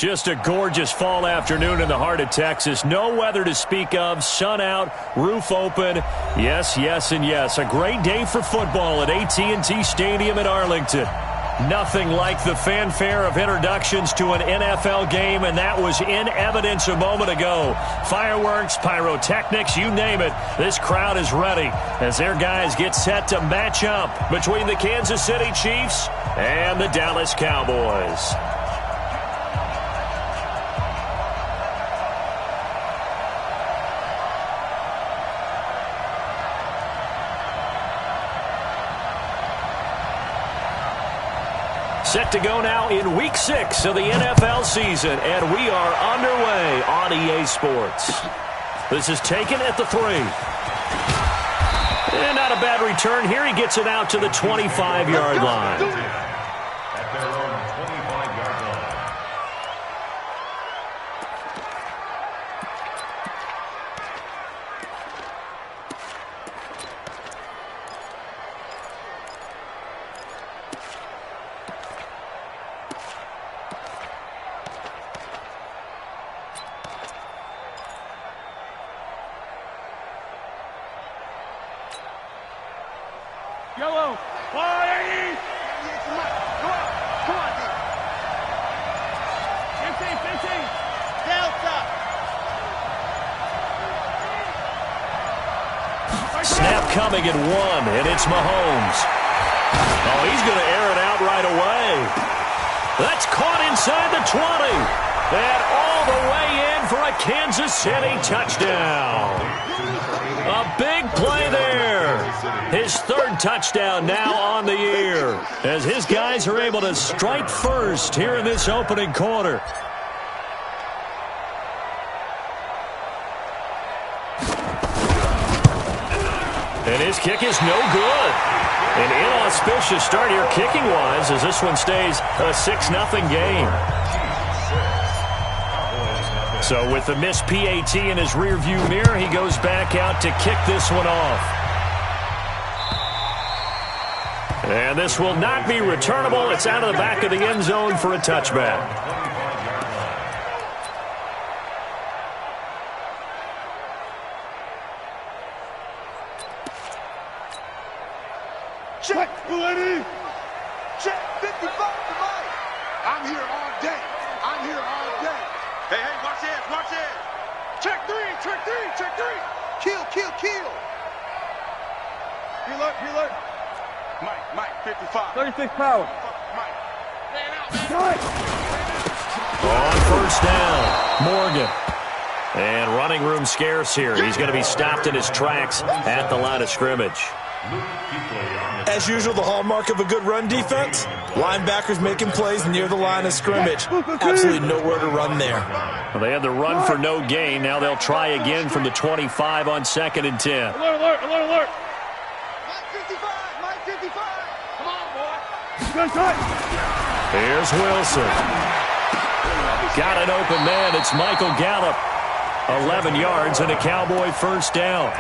Just a gorgeous fall afternoon in the heart of Texas. No weather to speak of. Sun out, roof open. Yes, yes, and yes. A great day for football at AT&T Stadium in Arlington. Nothing like the fanfare of introductions to an NFL game, and that was in evidence a moment ago. Fireworks, pyrotechnics, you name it. This crowd is ready as their guys get set to match up between the Kansas City Chiefs and the Dallas Cowboys. Set to go now in Week 6 of the NFL season, and we are underway on EA Sports. This is taken at the 3. And not a bad return here. He gets it out to the 25-yard line. Yellow. Why? Come on, D. 15. Delta. Snap coming at 1, and it's Mahomes. Oh, he's going to air it out right away. That's caught inside the 20. And all the way in for a Kansas City touchdown. A big play there. His 3rd touchdown now on the year as his guys are able to strike first here in this opening quarter. And his kick is no good. An inauspicious start here kicking-wise as this one stays a 6-0 game. So with the missed PAT in his rearview mirror, he goes back out to kick this one off. And this will not be returnable. It's out of the back of the end zone for a touchback. Check, lady. Check 55 tonight. I'm here all day. Hey, watch this. Check 3. Kill. Heel alert. Mike, 55. 36 power. Mike. On first down, Morgan. And running room scarce here. He's going to be stopped in his tracks at the line of scrimmage. As usual, the hallmark of a good run defense, linebackers making plays near the line of scrimmage. Absolutely nowhere to run there. Well, they had the run for no gain. Now they'll try again from the 25 on 2nd and 10. Alert. Mike 55. Come on, boy. Here's Wilson. Got an open man. It's Michael Gallup. 11 yards and a Cowboy first down.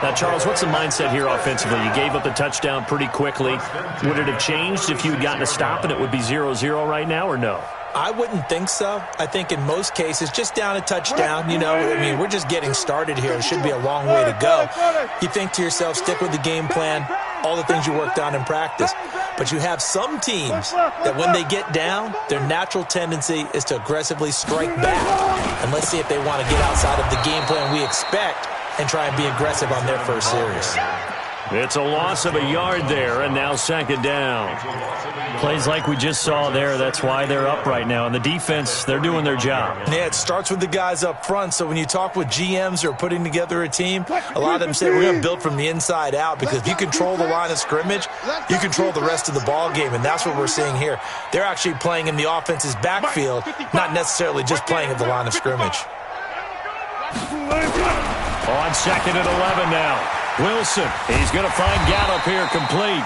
Now, Charles, what's the mindset here offensively? You gave up the touchdown pretty quickly. Would it have changed if you had gotten a stop and it would be 0-0 right now, or no? I wouldn't think so. I think in most cases, just down a touchdown, we're just getting started here. It should be a long way to go. You think to yourself, stick with the game plan, all the things you worked on in practice. But you have some teams that when they get down, their natural tendency is to aggressively strike back. And let's see if they want to get outside of the game plan we expect and try and be aggressive on their first series. It's a loss of a yard there, and now 2nd down. Plays like we just saw there, that's why they're up right now. And the defense, they're doing their job. Yeah, it starts with the guys up front. So when you talk with GMs who are putting together a team, a lot of them say we're going to build from the inside out, because if you control the line of scrimmage, you control the rest of the ball game, and that's what we're seeing here. They're actually playing in the offense's backfield, not necessarily just playing at the line of scrimmage. On 2nd and 11 now. Wilson, he's going to find Gallup here complete.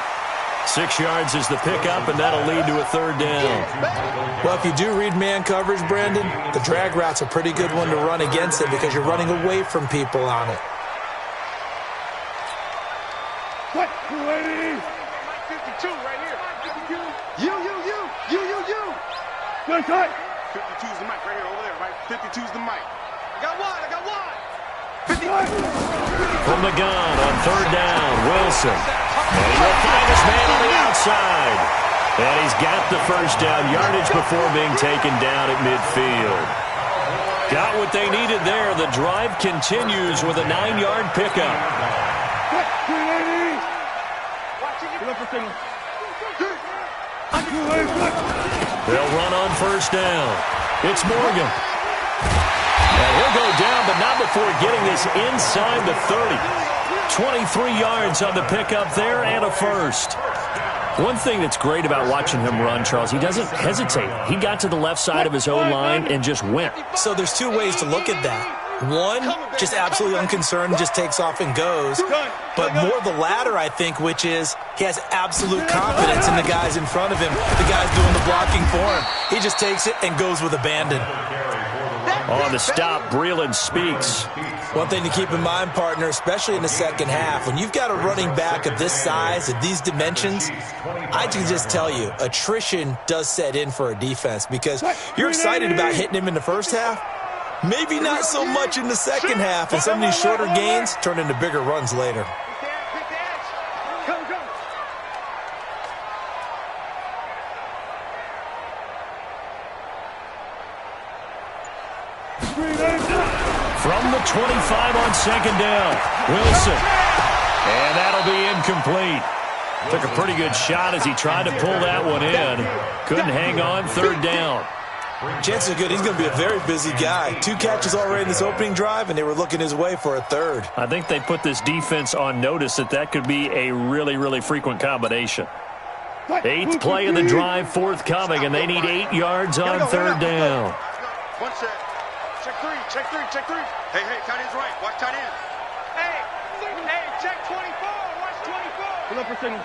6 yards is the pickup, and that'll lead to a 3rd down. Well, if you do read man coverage, Brandon, the drag route's a pretty good one to run against it because you're running away from people on it. What? 52 right here. 52. You. Good. 52's the mic. 52's the mic. I got one. 50. From the gun on third down, Wilson. And he will find his man on the outside. And he's got the first down yardage before being taken down at midfield. Got what they needed there. The drive continues with a 9-yard pickup. They'll run on first down. It's Morgan. And he'll go down, but not before getting this inside the 30. 23 yards on the pickup there and a first. One thing that's great about watching him run, Charles, he doesn't hesitate. He got to the left side of his own line and just went. So there's two ways to look at that. One, just absolutely unconcerned, just takes off and goes. But more the latter, I think, which is he has absolute confidence in the guys in front of him, the guys doing the blocking for him. He just takes it and goes with abandon. On the stop, Breeland speaks. One thing to keep in mind, partner, especially in the second half, when you've got a running back of this size, of these dimensions, I can just tell you, attrition does set in for a defense because you're excited about hitting him in the first half. Maybe not so much in the second half, and some of these shorter gains turn into bigger runs later. From the 25 on second down, Wilson. And that'll be incomplete. Took a pretty good shot as he tried to pull that one in. Couldn't hang on third down. Chances are good he's going to be a very busy guy. 2 catches already in this opening drive, and they were looking his way for a third. I think they put this defense on notice that could be a really, really frequent combination. 8th play of the drive forthcoming, and they need 8 yards on third down. One set. Check three. Hey, tight end's right. Watch tight end. Hey, check 24. Watch 24. Pull up for signal.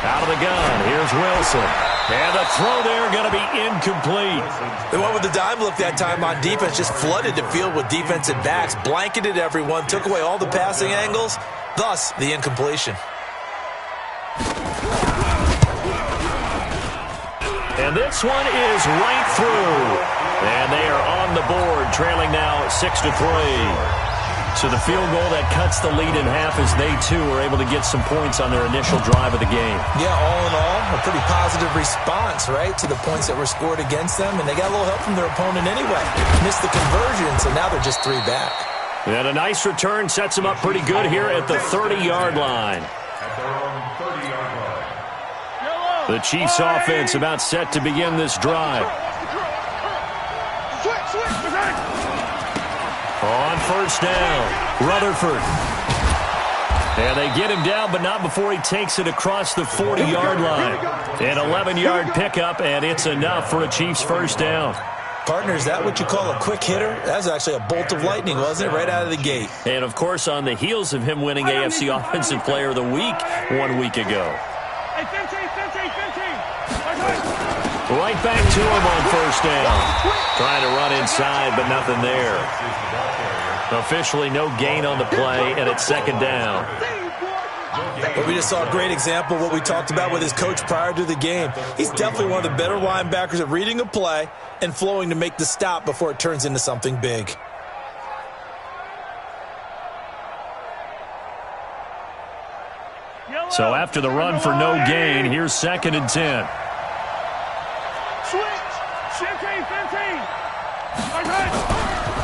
Out of the gun, here's Wilson. And the throw there going to be incomplete. They went with the dime look that time on defense, just flooded the field with defensive backs, blanketed everyone, took away all the passing angles, thus the incompletion. And this one is right through. And they are on the board, trailing now 6-3. So the field goal that cuts the lead in half as they, too, are able to get some points on their initial drive of the game. Yeah, all in all, a pretty positive response, right, to the points that were scored against them. And they got a little help from their opponent anyway. Missed the conversion, so now they're just 3 back. And a nice return sets them up pretty good here at the 30-yard line. The Chiefs offense about set to begin this drive. On first down, Rutherford. And they get him down, but not before he takes it across the 40-yard line. An 11-yard pickup, and it's enough for a Chiefs first down. Partner, is that what you call a quick hitter? That was actually a bolt of lightning, wasn't it, right out of the gate? And, of course, on the heels of him winning AFC Offensive Player of the Week 1 week ago. Right back to him on first down. Trying to run inside, but nothing there. Officially no gain on the play, and it's second down. But we just saw a great example of what we talked about with his coach prior to the game. He's definitely one of the better linebackers at reading a play and flowing to make the stop before it turns into something big. So after the run for no gain, here's 2nd and 10.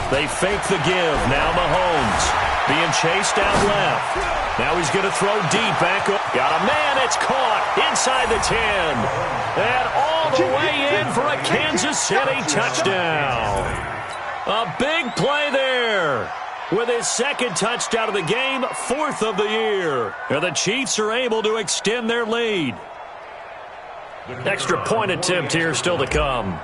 They fake the give. Now Mahomes being chased out left. Now he's going to throw deep back up. Got a man. It's caught inside the 10. And all the way in for a Kansas City touchdown. A big play there. With his 2nd touchdown of the game, 4th of the year. And the Chiefs are able to extend their lead. Extra point attempt here still to come.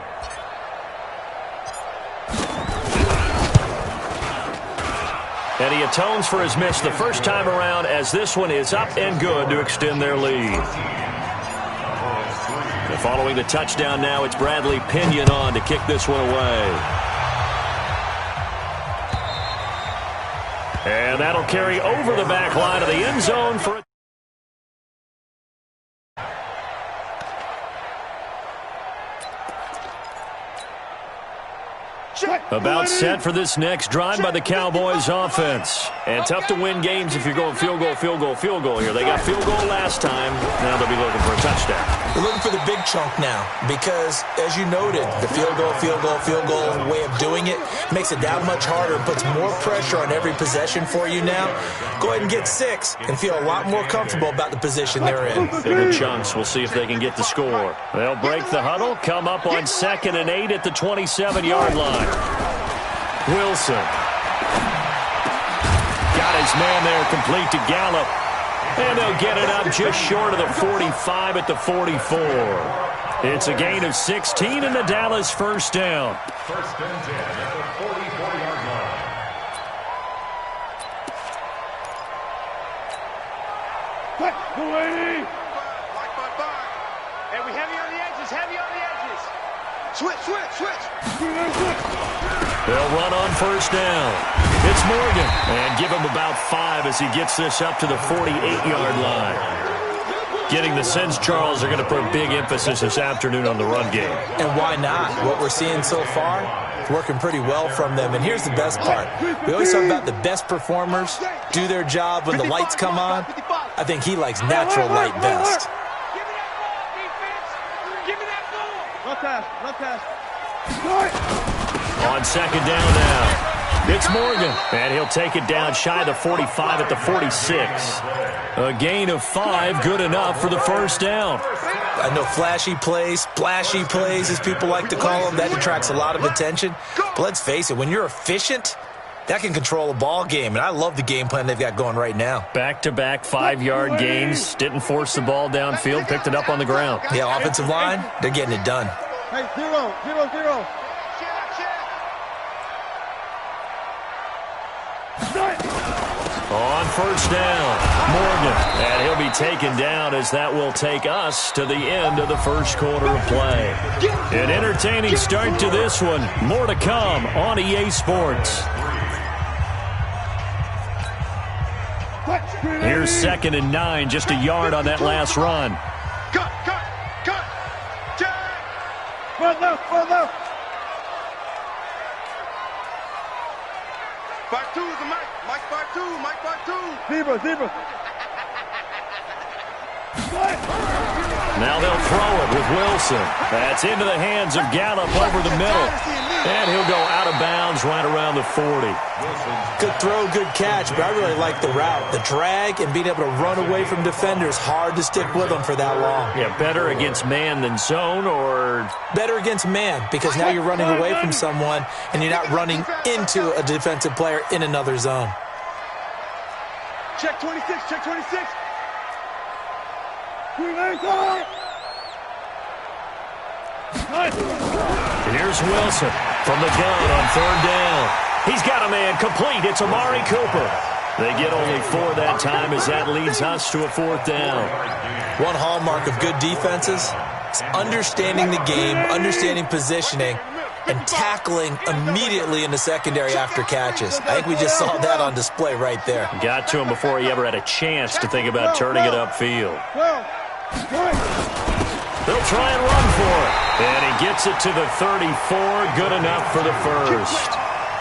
And he atones for his miss the first time around as this one is up and good to extend their lead. And following the touchdown now, it's Bradley Pinion on to kick this one away. And that'll carry over the back line of the end zone for a About set for this next drive by the Cowboys offense. And tough to win games if you're going field goal, field goal, field goal here. They got field goal last time. Now they'll be looking for a touchdown. They're looking for the big chunk now because, as you noted, the field goal, field goal, field goal way of doing it makes it that much harder and puts more pressure on every possession for you now. Go ahead and get 6 and feel a lot more comfortable about the position they're in. Bigger chunks. We'll see if they can get the score. They'll break the huddle, come up on 2nd and 8 at the 27-yard line. Wilson. Got his man there, complete to Gallup. And they'll get it up just short of the 45 at the 44. It's a gain of 16 and the Dallas first down. First and 10 at the 44-yard line. Hey, we heavy on the edges, heavy on the edges. Switch. They'll run on first down. It's Morgan. And give him about 5 as he gets this up to the 48-yard line. Getting the sense, Charles, are going to put a big emphasis this afternoon on the run game. And why not? What we're seeing so far, it's working pretty well from them. And here's the best part. We always talk about the best performers do their job when the lights come on. I think he likes natural light best. Left pass. On second down now. It's Morgan, and he'll take it down shy of the 45 at the 46. A gain of 5, good enough for the first down. I know flashy plays, splashy plays, as people like to call them, that attracts a lot of attention. But let's face it, when you're efficient, that can control a ball game, and I love the game plan they've got going right now. Back-to-back 5-yard gains, didn't force the ball downfield, picked it up on the ground. Yeah, offensive line, they're getting it done. Hey, 0. On first down, Morgan, and he'll be taken down as that will take us to the end of the first quarter of play. An entertaining start to this one. More to come on EA Sports. Here's 2nd and 9, just a yard on that last run. Cut. Jack. Front left. Back 2 is the Mike. Mike back 2. Zebra. Now they'll throw it with Wilson. That's into the hands of Gallup over the middle. And he'll go out of bounds right around the 40. Good throw, good catch, but I really like the route. The drag and being able to run away from defenders, hard to stick with them for that long. Yeah, better against man than zone, or? Better against man, because now you're running away from someone and you're not running into a defensive player in another zone. Check 26. Here's Wilson from the gun on 3rd down. He's got a man complete. It's Amari Cooper. They get only 4 that time as that leads us to a 4th down. One hallmark of good defenses is understanding the game, understanding positioning, and tackling immediately in the secondary after catches. I think we just saw that on display right there. Got to him before he ever had a chance to think about turning it upfield. They'll try and run for it. And he gets it to the 34. Good enough for the first.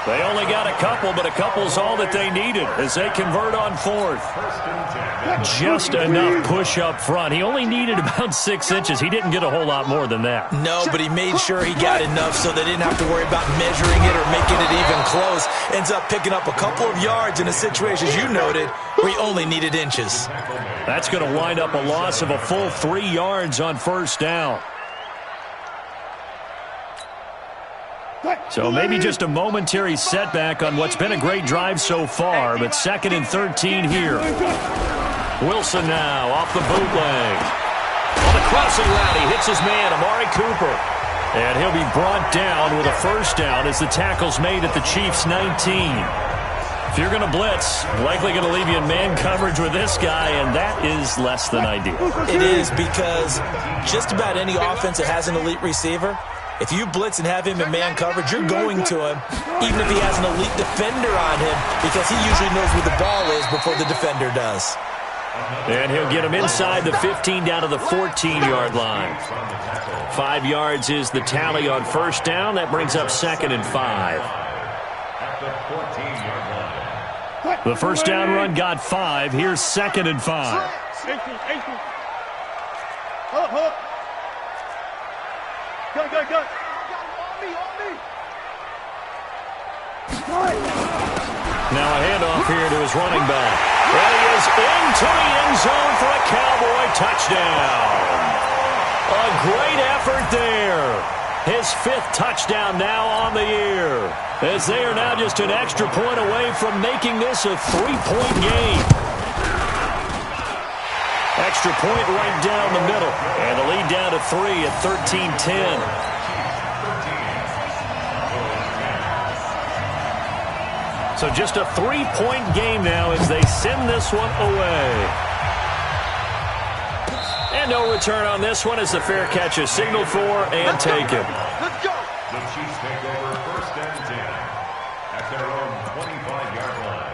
They only got a couple, but a couple's all that they needed as they convert on 4th. Just enough push up front. He only needed about 6 inches. He didn't get a whole lot more than that. No, but he made sure he got enough so they didn't have to worry about measuring it or making it even close. Ends up picking up a couple of yards in a situation, as you noted, where he only needed inches. That's going to wind up a loss of a full 3 yards on first down. So maybe just a momentary setback on what's been a great drive so far, but 2nd and 13 here. Wilson now off the bootleg. On the crossing route, he hits his man, Amari Cooper. And he'll be brought down with a first down as the tackle's made at the Chiefs' 19. If you're going to blitz, likely going to leave you in man coverage with this guy, and that is less than ideal. It is, because just about any offense that has an elite receiver, if you blitz and have him in man coverage, you're going to him, even if he has an elite defender on him, because he usually knows where the ball is before the defender does. And he'll get him inside the 15 down to the 14-yard line. 5 yards is the tally on first down. That brings up 2nd and 5. The first down run got 5. Here's 2nd and 5. Go. Now a handoff here to his running back. And he is into the end zone for a Cowboy touchdown. A great effort there. His 5th touchdown now on the year, as they are now just an extra point away from making this a 3-point game. Extra point right down the middle. And the lead down to 3 at 13-10. So just a 3-point game now as they send this one away. And no return on this one as the fair catch is signaled for and taken. Let's go. The Chiefs take over 1st and 10 at their own 25-yard line.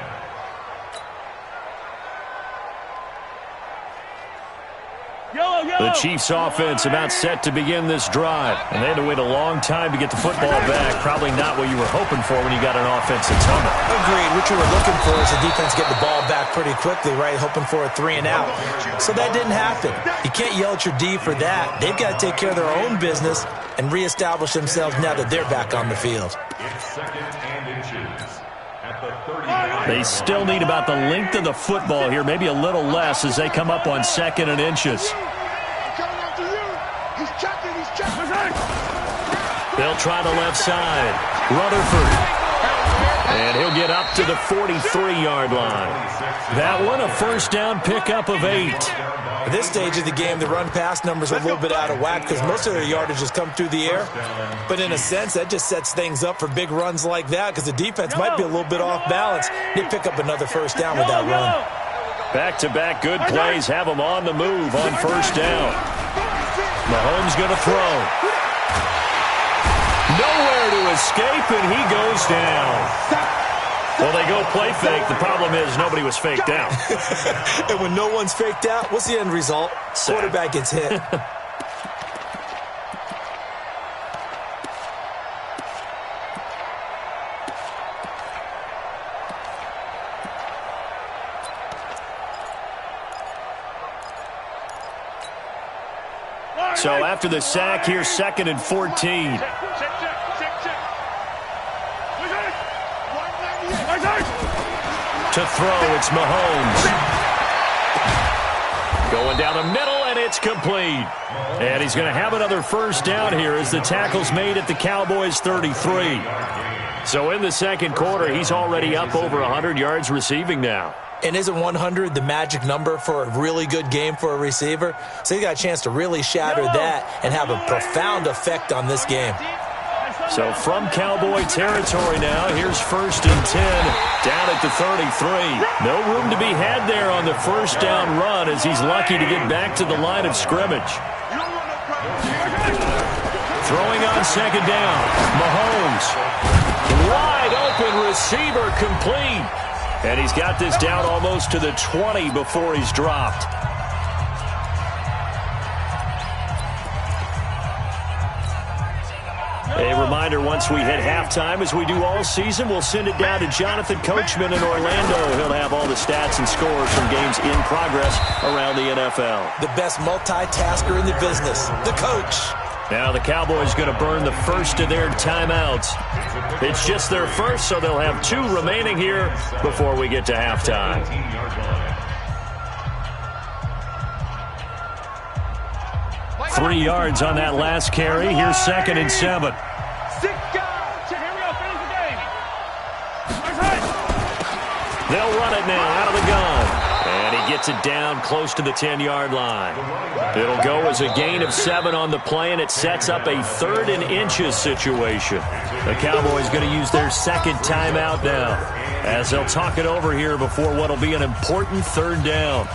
The Chiefs offense about set to begin this drive. And they had to wait a long time to get the football back. Probably not what you were hoping for when you got an offense that's humming. Agreed. What you were looking for is the defense get the ball back pretty quickly, right? Hoping for a 3 and out. So that didn't happen. You can't yell at your D for that. They've got to take care of their own business and reestablish themselves now that they're back on the field. It's 2nd and inches at the 30. They still need about the length of the football here, maybe a little less as they come up on 2nd and inches. They'll try the left side. Rutherford. And he'll get up to the 43-yard line. That one, a first down pickup of 8. At this stage of the game, the run-pass numbers are a little bit out of whack because most of their yardage has come through the air. But in a sense, that just sets things up for big runs like that because the defense might be a little bit off balance. They pick up another first down with that run. Back-to-back good plays have them on the move on first down. Mahomes going to throw. Nowhere to escape, and he goes down. Well, they go play fake. The problem is nobody was faked out. And when no one's faked out, what's the end result? Quarterback gets hit. So after the sack, here's 2nd and 14. To throw, it's Mahomes. Going down the middle, and it's complete. And he's going to have another first down here as the tackle's made at the Cowboys' 33. So in the second quarter, he's already up over 100 yards receiving now. And isn't 100 the magic number for a really good game for a receiver? So he got a chance to really shatter that and have a profound effect on this game. So from Cowboy territory now, here's 1st and 10 down at the 33. No room to be had there on the first down run as he's lucky to get back to the line of scrimmage. Throwing on 2nd down, Mahomes. Wide open receiver complete. And he's got this down almost to the 20 before he's dropped. A reminder, once we hit halftime, as we do all season, we'll send it down to Jonathan Coachman in Orlando. He'll have all the stats and scores from games in progress around the NFL. The best multitasker in the business, the coach. Now the Cowboys going to burn the first of their timeouts. It's just their first, so they'll have 2 remaining here before we get to halftime. 3 yards on that last carry. Here's 2nd and 7. They'll run it now out of the gun. And he gets it down close to the 10-yard line. It'll go as a gain of 7 on the play, and it sets up a 3rd and inches situation. The Cowboys going to use their 2nd timeout now as they'll talk it over here before what will be an important 3rd down.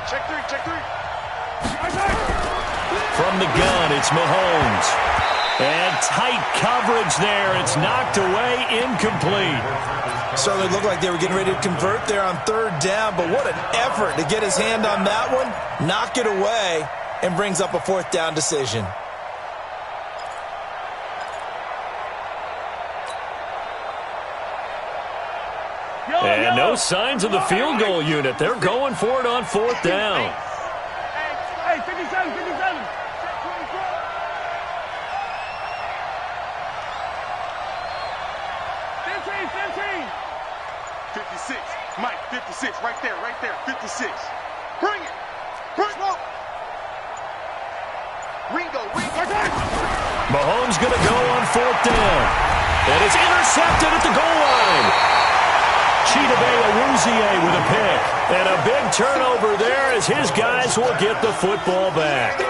check three. From the gun, it's Mahomes. And tight coverage there. It's knocked away, incomplete. Certainly looked like they were getting ready to convert there on third down, but what an effort to get his hand on that one, knock it away, and brings up a fourth down decision. And no signs of the field goal unit. They're going for it on fourth down. Hey, 57. 56. Mike, 56. Right there. 56. Bring it. Smoke. Ringo. Mahomes going to go on fourth down. And it's intercepted at the goal line. Chidobe Awuzie with a pick. And a big turnover there as his guys will get the football back.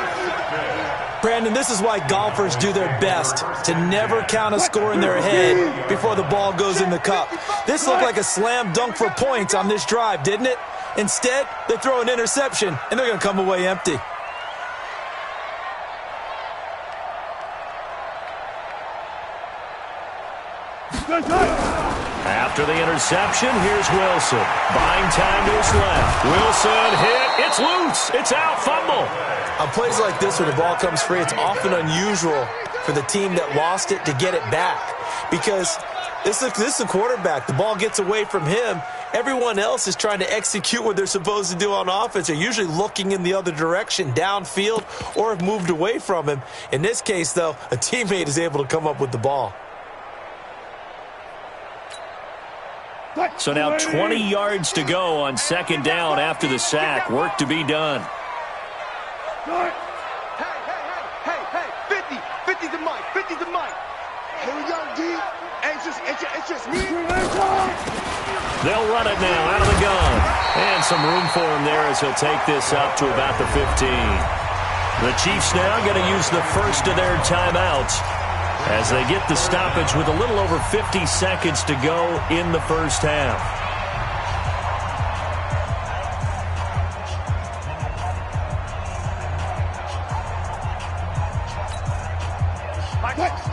Brandon, this is why golfers do their best to never count a score in their head before the ball goes in the cup. This looked like a slam dunk for points on this drive, didn't it? Instead, they throw an interception, and they're going to come away empty. After the interception, here's Wilson. Buying time to his left. Wilson hit. It's loose. It's out. Fumble. On plays like this where the ball comes free, it's often unusual for the team that lost it to get it back. Because this is a quarterback. The ball gets away from him. Everyone else is trying to execute what they're supposed to do on offense. They're usually looking in the other direction, downfield, or have moved away from him. In this case, though, a teammate is able to come up with the ball. So now 20 yards to go on second down after the sack. Work to be done. Hey, 50 to Mike. Here we go, D. It's just me. They'll run it now out of the gun. And some room for him there as he'll take this up to about the 15. The Chiefs now going to use the first of their timeouts as they get the stoppage with a little over 50 seconds to go in the first half.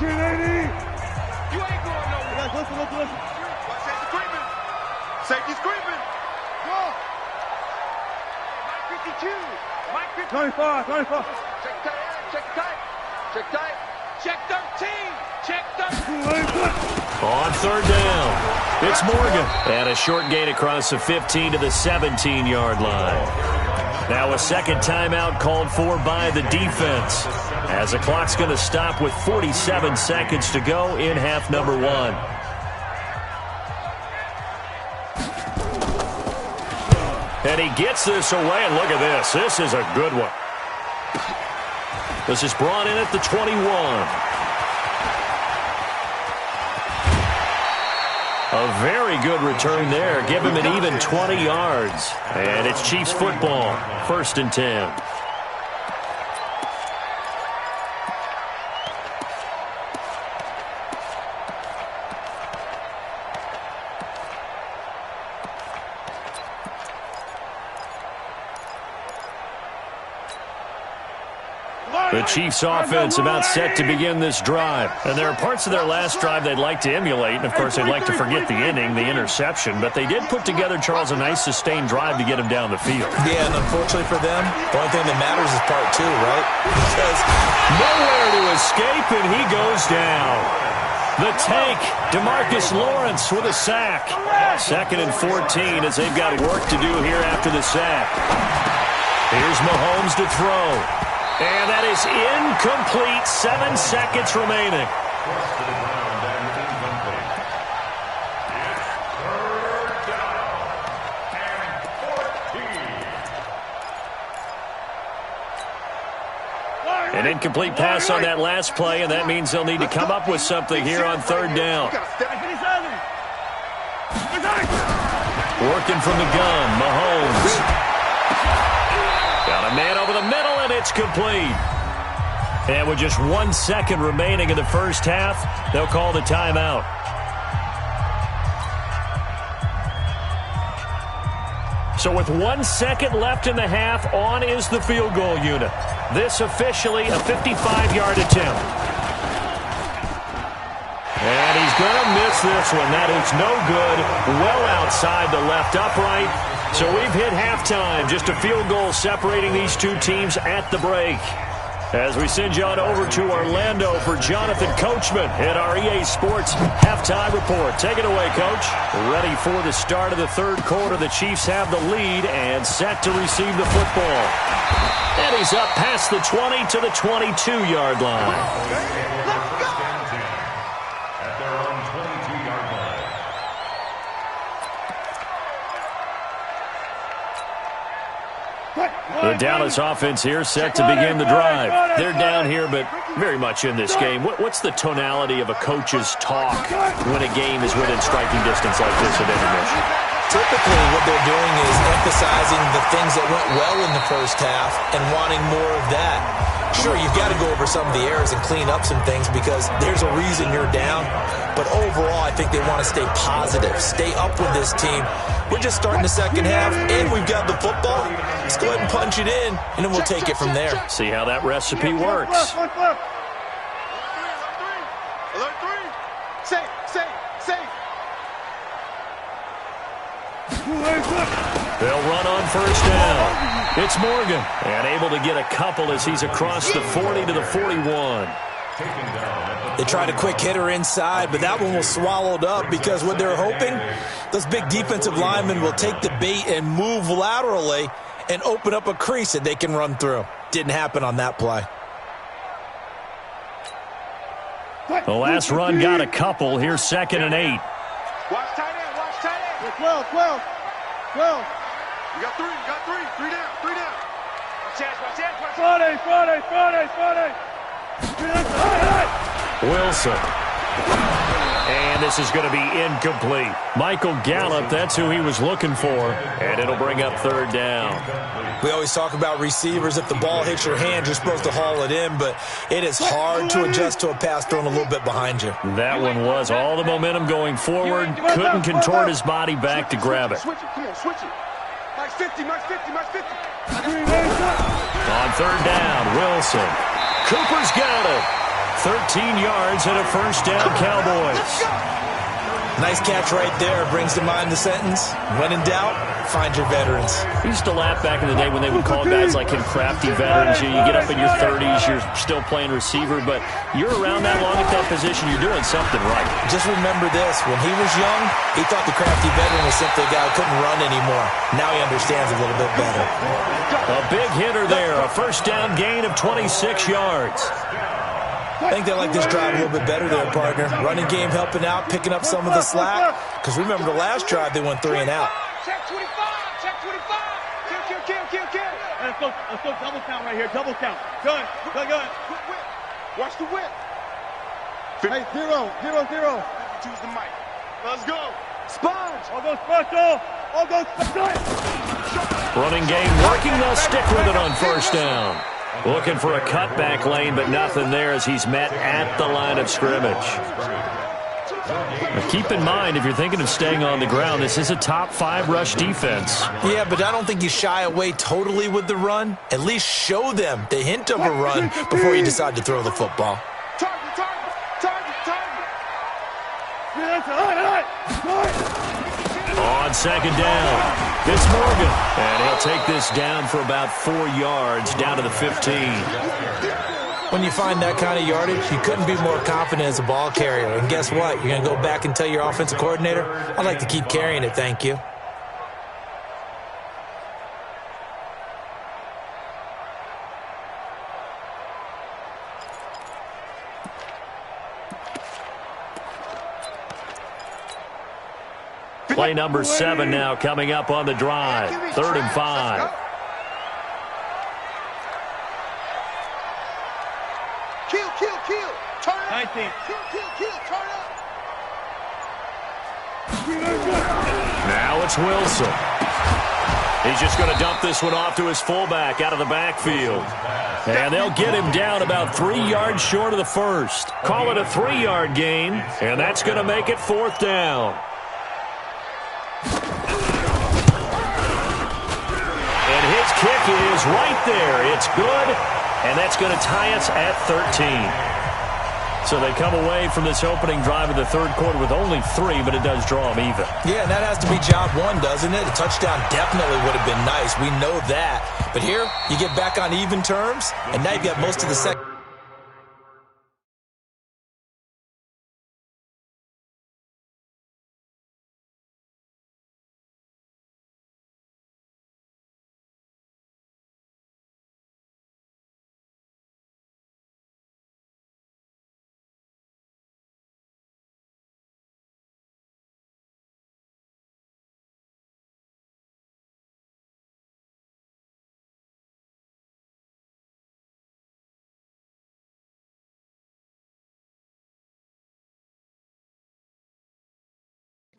You ain't going nowhere. Listen. Safety screaming. Safety screaming. Go. Mike 52. 25. Check 13. On third down, it's Morgan. And a short gain across the 15 to the 17-yard line. Now a second timeout called for by the defense, as the clock's going to stop with 47 seconds to go in half number one. And he gets this away, and look at this. This is a good one. This is brought in at the 21. A very good return there. Give him an even 20 yards. And it's Chiefs football. 1st and 10. The Chiefs offense about set to begin this drive. And there are parts of their last drive they'd like to emulate. And, of course, they'd like to forget the inning, the interception. But they did put together, Charles, a nice sustained drive to get him down the field. Yeah, and unfortunately for them, the only thing that matters is part two, right? Because nowhere to escape, and he goes down. The tank, DeMarcus Lawrence with a sack. 2nd and 14 as they've got work to do here after the sack. Here's Mahomes to throw. And that is incomplete. 7 seconds remaining. An incomplete pass on that last play, and that means they'll need to come up with something here on third down. Working from the gun, Mahomes. Got a man over the middle, and it's complete. And with just 1 second remaining in the first half, they'll call the timeout. So with 1 second left in the half, on is the field goal unit. This officially a 55-yard attempt. And he's going to miss this one. That is no good. Well outside the left upright. So we've hit halftime. Just a field goal separating these two teams at the break. As we send you on over to Orlando for Jonathan Coachman at our EA Sports Halftime Report. Take it away, Coach. Ready for the start of the third quarter. The Chiefs have the lead and set to receive the football. And he's up past the 20 to the 22-yard line. At their own 22-yard line. The Dallas offense here set to begin the drive. They're down here, but very much in this game. What's the tonality of a coach's talk when a game is within striking distance like this at intermission? Typically, what they're doing is emphasizing the things that went well in the first half and wanting more of that. Sure, you've got to go over some of the errors and clean up some things because there's a reason you're down. But overall, I think they want to stay positive, stay up with this team. We're just starting the second half, and we've got the football. Let's go ahead and punch it in, and then we'll take it from there. See how that recipe works. Alert three. Safe, safe, safe. They'll run on first down. It's Morgan, and able to get a couple as he's across the 40 to the 41. They tried a quick hitter inside, but that one was swallowed up because what they're hoping, those big defensive linemen will take the bait and move laterally and open up a crease that they can run through. Didn't happen on that play. The last run got a couple. Here's 2nd and 8. Watch tight end, watch tight end. 12, 12, 12. You got three, you got three. Three down, three down. Watch out, watch out, watch out. Friday. Wilson. And this is going to be incomplete. Michael Gallup, that's who he was looking for. And it'll bring up 3rd down. We always talk about receivers. If the ball hits your hand, you're supposed to haul it in, but it is hard to adjust to a pass thrown a little bit behind you. That one was all the momentum going forward. Couldn't contort his body back to grab it. Switch it, come on, switch it. Max 50, max 50, max 50. On 3rd down, Wilson. Cooper's got it. 13 yards and a first down, Cowboys. Nice catch right there. Brings to mind the sentence, when in doubt, find your veterans. We used to laugh back in the day when they would call guys like him crafty veterans. You get up in your 30s, you're still playing receiver, but you're around that long at that position, you're doing something right. Just remember this. When he was young, he thought the crafty veteran was simply a guy who couldn't run anymore. Now he understands a little bit better. A big hitter there. A first down gain of 26 yards. I think they like this drive a little bit better there, partner. Running game helping out, picking up some of the slack. Because remember the last drive, they went 3 and out. Check 25, check 25. Kill. Let's go double count right here, double count. Good. Watch the whip. Hey, 0. Choose the mic. Let's go. Sponge. All go special. Running game working, they'll stick with it on first down. Looking for a cutback lane, but nothing there as he's met at the line of scrimmage. Now keep in mind, if you're thinking of staying on the ground, this is a top 5 rush defense. Yeah, but I don't think you shy away totally with the run. At least show them the hint of a run before you decide to throw the football. Target. On second down, it's Morgan. And he'll take this down for about 4 yards, down to the 15. When you find that kind of yardage, you couldn't be more confident as a ball carrier. And guess what? You're going to go back and tell your offensive coordinator, I'd like to keep carrying it, thank you. Play number 7 now coming up on the drive. 3rd and 5. Kill. Turn up. 19. Kill. Turn up. Now it's Wilson. He's just going to dump this one off to his fullback out of the backfield. And they'll get him down about 3 yards short of the first. Call it a 3-yard gain, and that's going to make it 4th down. is right there. It's good, and that's going to tie us at 13. So they come away from this opening drive of the third quarter with only 3, but it does draw them even. Yeah, and that has to be job one, doesn't it? A touchdown definitely would have been nice. We know that. But here, you get back on even terms, and now you've got most of the second.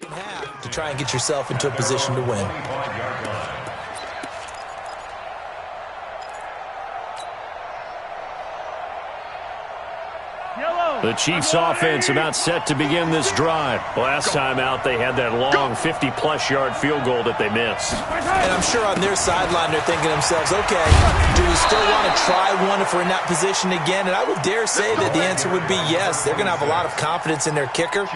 Half to try and get yourself into a position to win. The Chiefs offense about set to begin this drive. Last time out, they had that long 50-plus yard field goal that they missed. And I'm sure on their sideline, they're thinking to themselves, okay, do we still want to try one if we're in that position again? And I would dare say that the answer would be yes. They're going to have a lot of confidence in their kicker.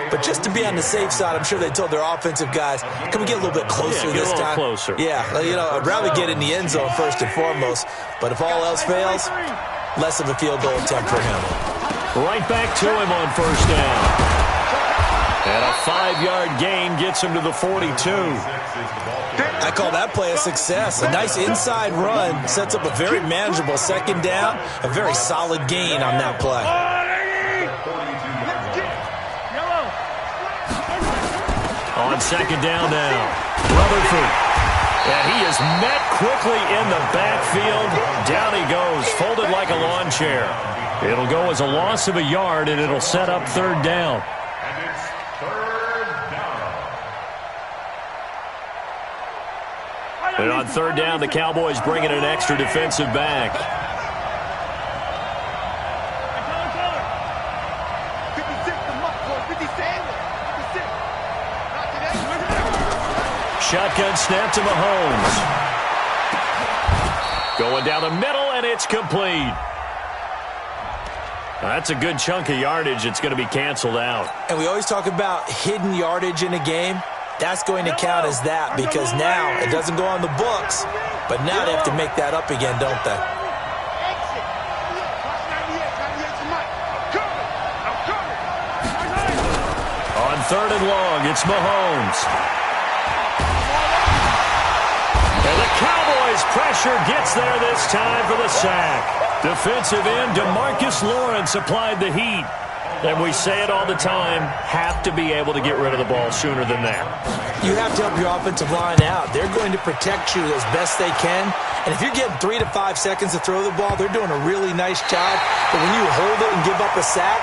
But just to be on the safe side, I'm sure they told their offensive guys, can we get a little bit closer this time? Closer. Yeah, I'd rather get in the end zone first and foremost. But if all else fails, less of a field goal attempt for him. Right back to him on first down. And a 5-yard gain gets him to the 42. I call that play a success. A nice inside run sets up a very manageable second down. A very solid gain on that play. On second down now, Rutherford. And he is met quickly in the backfield. Down he goes, folded like a lawn chair. It'll go as a loss of a yard, and it'll set up third down. And it's third down. And on third down, the Cowboys bring in an extra defensive back. 56. Shotgun snap to Mahomes. Going down the middle, and it's complete. That's a good chunk of yardage. It's going to be canceled out. And we always talk about hidden yardage in a game. That's going to count as that because now it doesn't go on the books, but now they have to make that up again, don't they? On third and long, it's Mahomes. And the Cowboys' pressure gets there this time for the sack. Defensive end DeMarcus Lawrence applied the heat. And we say it all the time, have to be able to get rid of the ball sooner than that. You have to help your offensive line out. They're going to protect you as best they can. And if you're getting 3 to 5 seconds to throw the ball, they're doing a really nice job. But when you hold it and give up a sack,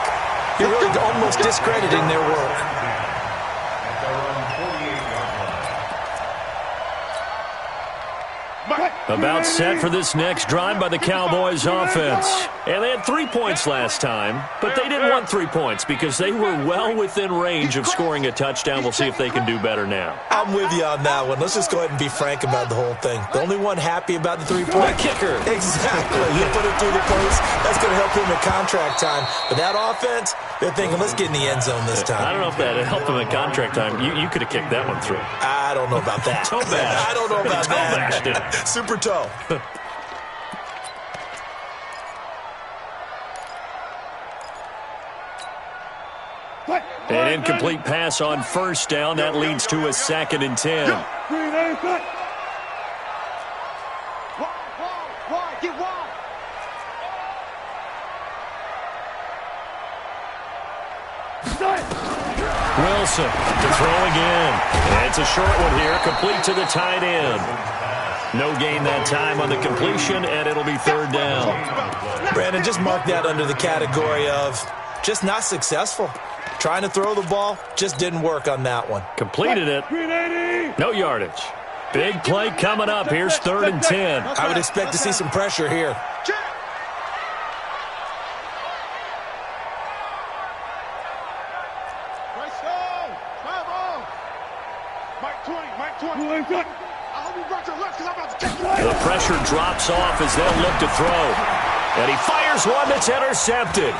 you're really almost discrediting their work. About set for this next drive by the Cowboys offense. And they had 3 points last time, but they didn't want 3 points because they were well within range of scoring a touchdown. We'll see if they can do better now. I'm with you on that one. Let's just go ahead and be frank about the whole thing. The only one happy about the 3-point kicker. Exactly. You put it through the post. That's going to help him in contract time. But that offense, they're thinking, let's get in the end zone this time. I don't know if that helped him in contract time. You could have kicked that one through. I don't know about that. Toe bash. I don't know about Toe that. bashed it. Super toe. An incomplete pass on first down. That leads to a 2nd and 10. Wilson to throw again. And it's a short one here, complete to the tight end. No gain that time on the completion, and it'll be third down. Brandon, just mark that under the category of just not successful. Trying to throw the ball, just didn't work on that one. Completed it. No yardage. Big play coming up. Here's 3rd and 10. I would expect to see some pressure here. The pressure drops off as they'll look to throw. And he fires one that's intercepted.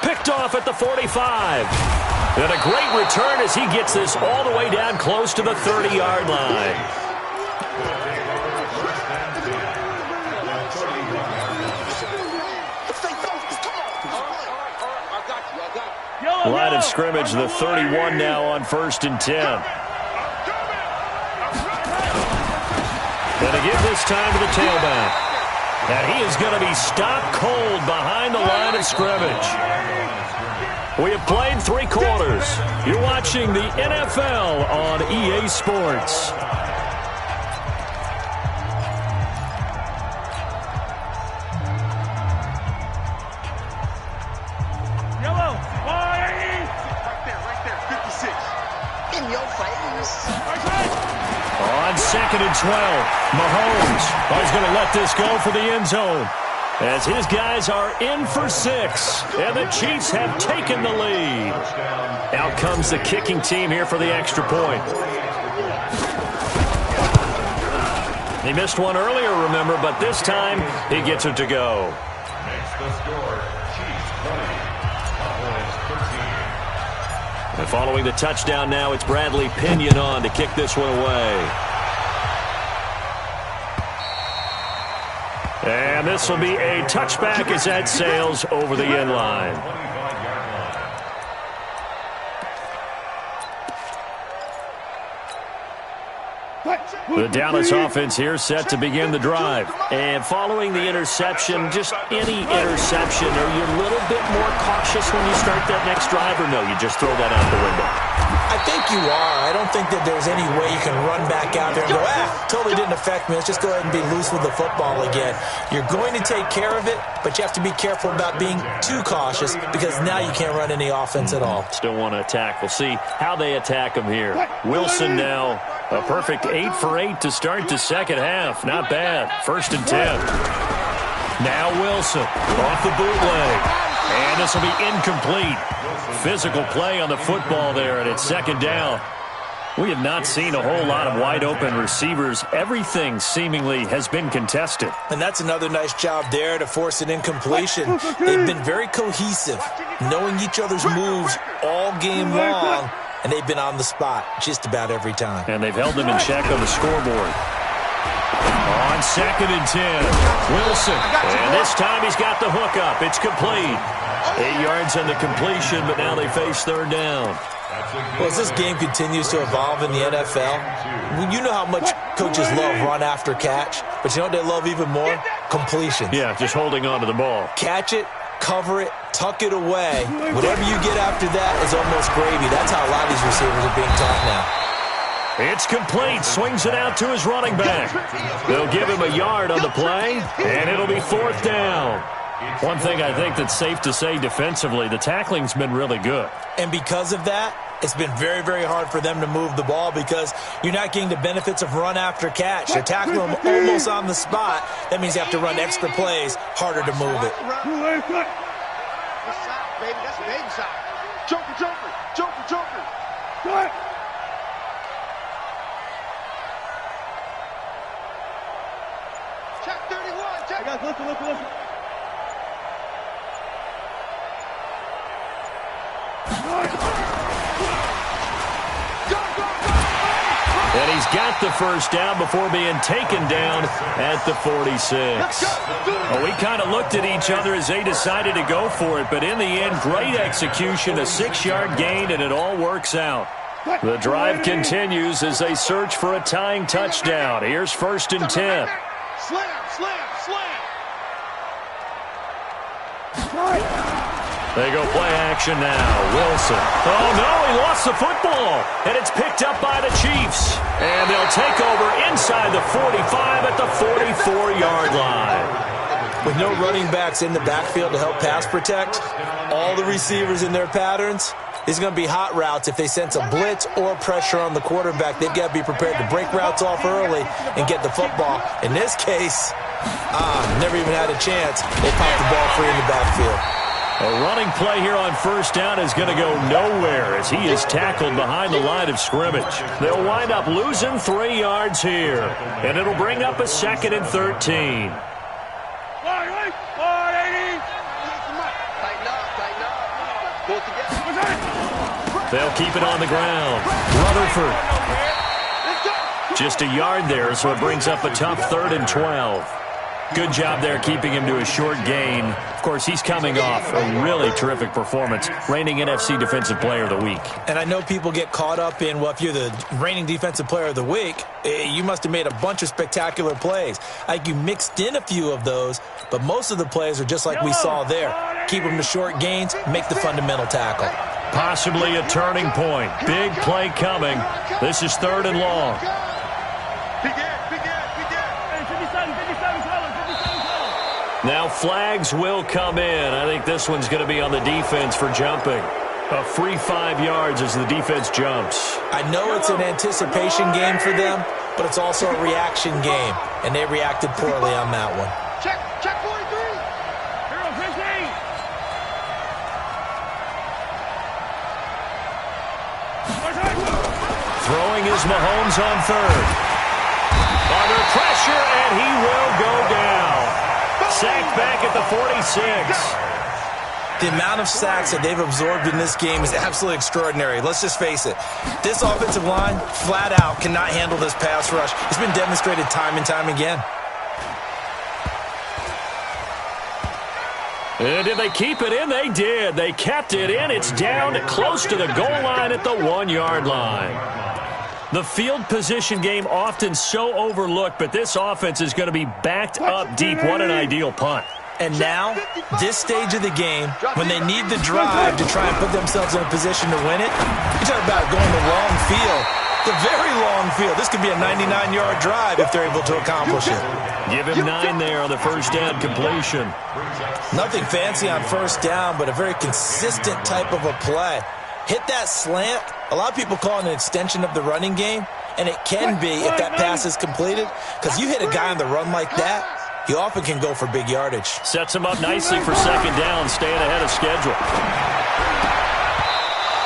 Picked off at the 45. And a great return as he gets this all the way down close to the 30-yard line. Line of scrimmage, the 31 now on 1st and 10. And to give this time to the tailback. And he is going to be stopped cold behind the line of scrimmage. We have played 3 quarters. You're watching the NFL on EA Sports. On 2nd and 12, Mahomes is going to let this go for the end zone as his guys are in for 6, and the Chiefs have taken the lead. Out comes the kicking team here for the extra point. He missed one earlier, remember, but this time he gets it to go. Next the score, Chiefs 20, Cowboys 13. And following the touchdown now, it's Bradley Pinion on to kick this one away. And this will be a touchback as that sails over the end line. The Dallas offense here set to begin the drive. And following the interception, just any interception, are you a little bit more cautious when you start that next drive, or no, you just throw that out the window? I think you are. I don't think that there's any way you can run back out there and go, totally didn't affect me. Let's just go ahead and be loose with the football again. You're going to take care of it, but you have to be careful about being too cautious because now you can't run any offense at all. Still want to attack. We'll see how they attack him here. Wilson now, a perfect 8 for 8 to start the second half. Not bad. 1st and 10. Now Wilson off the bootleg. And this will be incomplete. Physical play on the football there, and it's 2nd down. We have not seen a whole lot of wide-open receivers. Everything seemingly has been contested. And that's another nice job there to force an incompletion. They've been very cohesive, knowing each other's moves all game long, and they've been on the spot just about every time. And they've held them in check on the scoreboard. On 2nd and 10, Wilson. And this time he's got the hook up. It's complete. 8 yards on the completion, but now they face 3rd down. Well, as this game continues to evolve in the NFL, you know how much coaches love run after catch, but you know what they love even more? Completions. Yeah, just holding on to the ball. Catch it, cover it, tuck it away. Whatever you get after that is almost gravy. That's how a lot of these receivers are being taught now. It's complete. Swings it out to his running back. They'll give him a yard on the play, and it'll be 4th down. One thing I think that's safe to say defensively, the tackling's been really good. And because of that, it's been very, very hard for them to move the ball because you're not getting the benefits of run after catch. They're tackling them almost on the spot. That means you have to run extra plays, harder to move it. That's baby side. Joker, Joker, Joker, Joker. Go ahead. Check 31. Check. Guys, listen. And he's got the 1st down before being taken down at the 46. Well, we kind of looked at each other as they decided to go for it, but in the end, great execution, a 6-yard gain, and it all works out. The drive continues as they search for a tying touchdown. Here's 1st and 10. Slam. They go play action now. Wilson. Oh, no, he lost the football. And it's picked up by the Chiefs. And they'll take over inside the 45 at the 44-yard line. With no running backs in the backfield to help pass protect, all the receivers in their patterns, these are going to be hot routes. If they sense a blitz or pressure on the quarterback, they've got to be prepared to break routes off early and get the football. In this case, never even had a chance. They popped the ball free in the backfield. A running play here on first down is going to go nowhere as he is tackled behind the line of scrimmage. They'll wind up losing 3 yards here, and it'll bring up a 2nd and 13. They'll keep it on the ground. Rutherford. Just a yard there, so it brings up a tough 3rd and 12. Good job there keeping him to a short gain. Of course, he's coming off a really terrific performance, reigning NFC Defensive Player of the Week. And I know people get caught up in, well, if you're the reigning Defensive Player of the Week, you must have made a bunch of spectacular plays. I think you mixed in a few of those, but most of the plays are just like we saw there. Keep them to short gains, make the fundamental tackle. Possibly a turning point. Big play coming. This is 3rd and long. Now flags will come in. I think this one's going to be on the defense for jumping. A free 5 yards as the defense jumps. I know it's an anticipation game for them, but it's also a reaction game, and they reacted poorly on that one. Check 43. Throwing is Mahomes on 3rd. Under pressure, and he will go down. Sacked back at the 46. The amount of sacks that they've absorbed in this game is absolutely extraordinary. Let's just face it. This offensive line, flat out, cannot handle this pass rush. It's been demonstrated time and time again. And did they keep it in? They did. They kept it in. It's down close to the goal line at the 1-yard line. The field position game often so overlooked, but this offense is going to be backed up deep. What an ideal punt. And now, this stage of the game, when they need the drive to try and put themselves in a position to win it, you talk about going the long field, the very long field. This could be a 99-yard drive if they're able to accomplish it. Give him 9 there on the first down completion. Nothing fancy on first down, but a very consistent type of a play. Hit that slant. A lot of people call it an extension of the running game, and it can be if that pass is completed, because you hit a guy on the run like that, he often can go for big yardage. Sets him up nicely for 2nd down, staying ahead of schedule.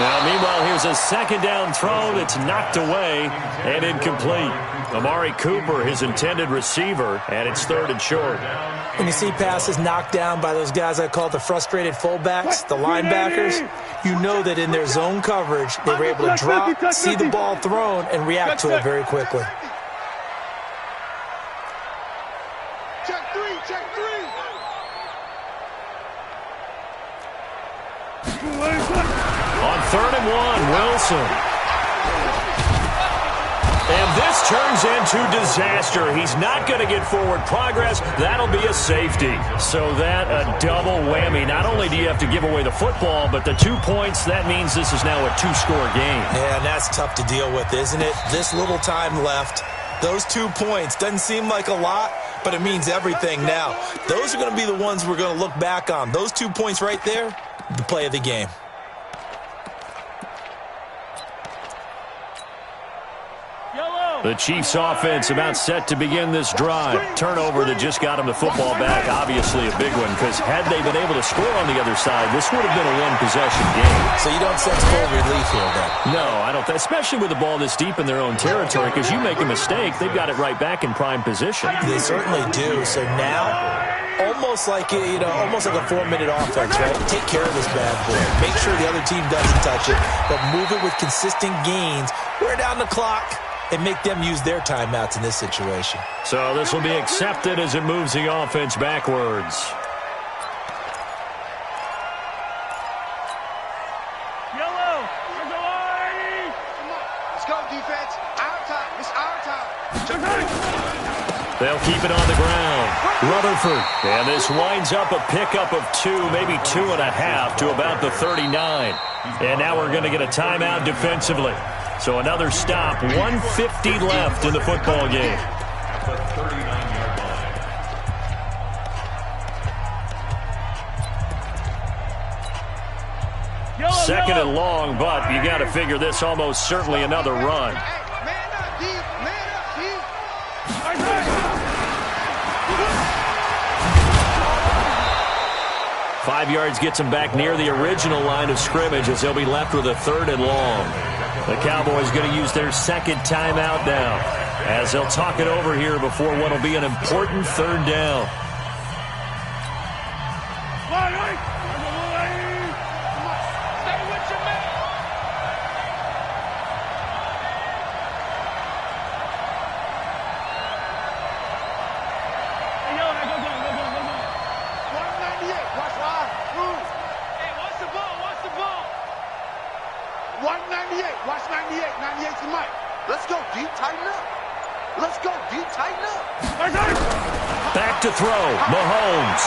Now, meanwhile, here's a 2nd down throw that's knocked away and incomplete. Amari Cooper, his intended receiver, and it's 3rd and short. When you see passes knocked down by those guys I call the frustrated fullbacks, the linebackers, you know that in their zone coverage, they were able to drop, see the ball thrown, and react to it very quickly. Check 3. On 3rd and 1, Wilson. And this turns into disaster. He's not going to get forward progress. That'll be a safety. So that a double whammy. Not only do you have to give away the football, but the 2 points, that means this is now a 2-score game. Yeah, and that's tough to deal with, isn't it? This little time left. Those 2 points doesn't seem like a lot, but it means everything now. Those are going to be the ones we're going to look back on. Those 2 points right there, the play of the game. The Chiefs offense about set to begin this drive. Turnover that just got them the football back. Obviously a big one, because had they been able to score on the other side, this would have been a one-possession game. So you don't sense full relief here, then? No, I don't. Especially with the ball this deep in their own territory, because you make a mistake, they've got it right back in prime position. They certainly do. So now, almost like almost like a 4-minute offense, right? Take care of this bad boy. Make sure the other team doesn't touch it, but move it with consistent gains. Wear down the clock and make them use their timeouts in this situation. So this will be accepted as it moves the offense backwards. Yellow, there's a line. Let's go, defense. Our time. It's our time. They'll keep it on the ground. Rutherford. And this winds up a pickup of 2, maybe 2.5 to about the 39. And now we're going to get a timeout defensively. So another stop, 1:50 left in the football game. At the 39-yard line. 2nd and long, but you got to figure this almost certainly another run. 5 yards gets them back near the original line of scrimmage as they'll be left with a 3rd and long. The Cowboys going to use their second timeout now as they'll talk it over here before what will be an important 3rd down. Back to throw, Mahomes.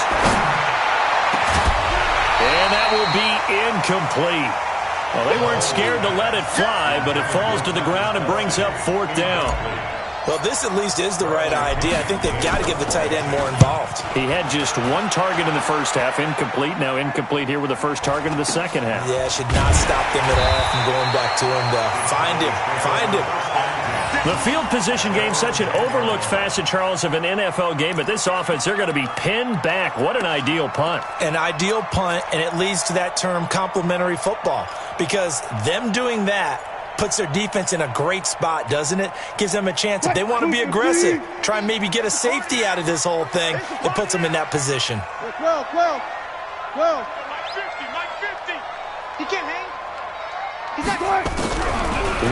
And that will be incomplete. Well, they weren't scared to let it fly, but it falls to the ground and brings up 4th down. Well, this at least is the right idea. I think they've got to get the tight end more involved. He had just 1 target in the first half, incomplete. Now incomplete here with the first target in the second half. Yeah, should not stop them at all from going back to him to find him. Find him. The field position game, such an overlooked facet, Charles, of an NFL game, but this offense, they're going to be pinned back. What an ideal punt. An ideal punt, and it leads to that term complementary football, because them doing that puts their defense in a great spot, doesn't it? Gives them a chance. If they want to be aggressive, try and maybe get a safety out of this whole thing, it puts them in that position. 12. Mike 50. He can't hang. He's not.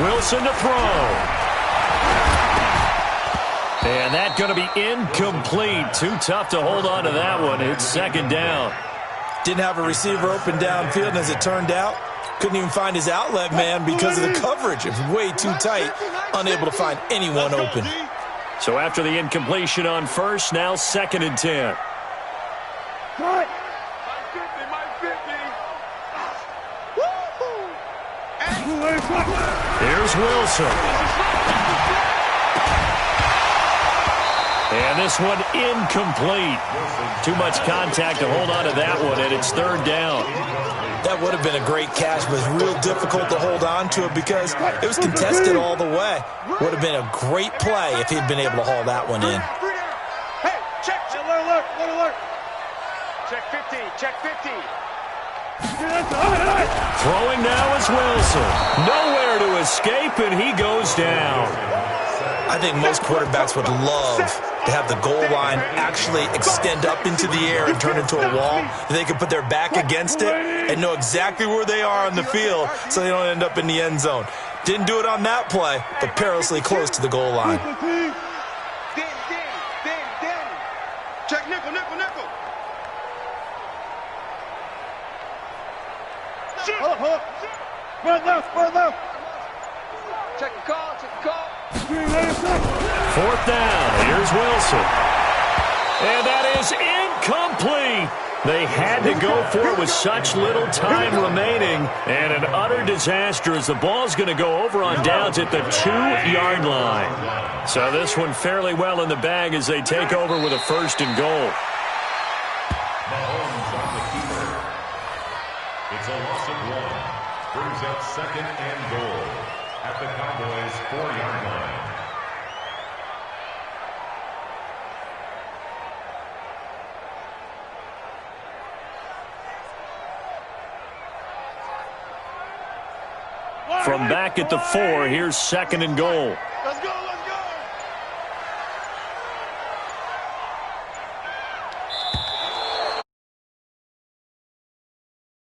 Wilson to throw. And that's going to be incomplete. Too tough to hold on to that one. It's 2nd down. Didn't have a receiver open downfield, and as it turned out, couldn't even find his outlet man because of the coverage. It was way too tight, unable to find anyone open. So after the incompletion on 1st, now 2nd and 10. Mike 50. Here's Wilson. And this one incomplete. Too much contact to hold on to that one, and it's 3rd down. That would have been a great catch, but it was real difficult to hold on to it because it was contested all the way. Would have been a great play if he'd been able to haul that one in. Hey, check. Alert. Check 50. Throwing now is Wilson. Nowhere to escape, and he goes down. I think most quarterbacks would love to have the goal line actually extend up into the air and turn into a wall. They can put their back against it and know exactly where they are on the field so they don't end up in the end zone. Didn't do it on that play, but perilously close to the goal line. Check nickel. Hold up. Spread left. Check the call. 4th down. Here's Wilson. And that is incomplete. They had to go for it with such little time remaining. And an utter disaster as the ball's going to go over on downs at the 2-yard line. So this one fairly well in the bag as they take over with a 1st and goal. Mahomes on the keeper. It's a loss of 1. Brings up 2nd and goal at the Cowboys' 4-yard line. From back at the 4, here's 2nd and goal. Let's go.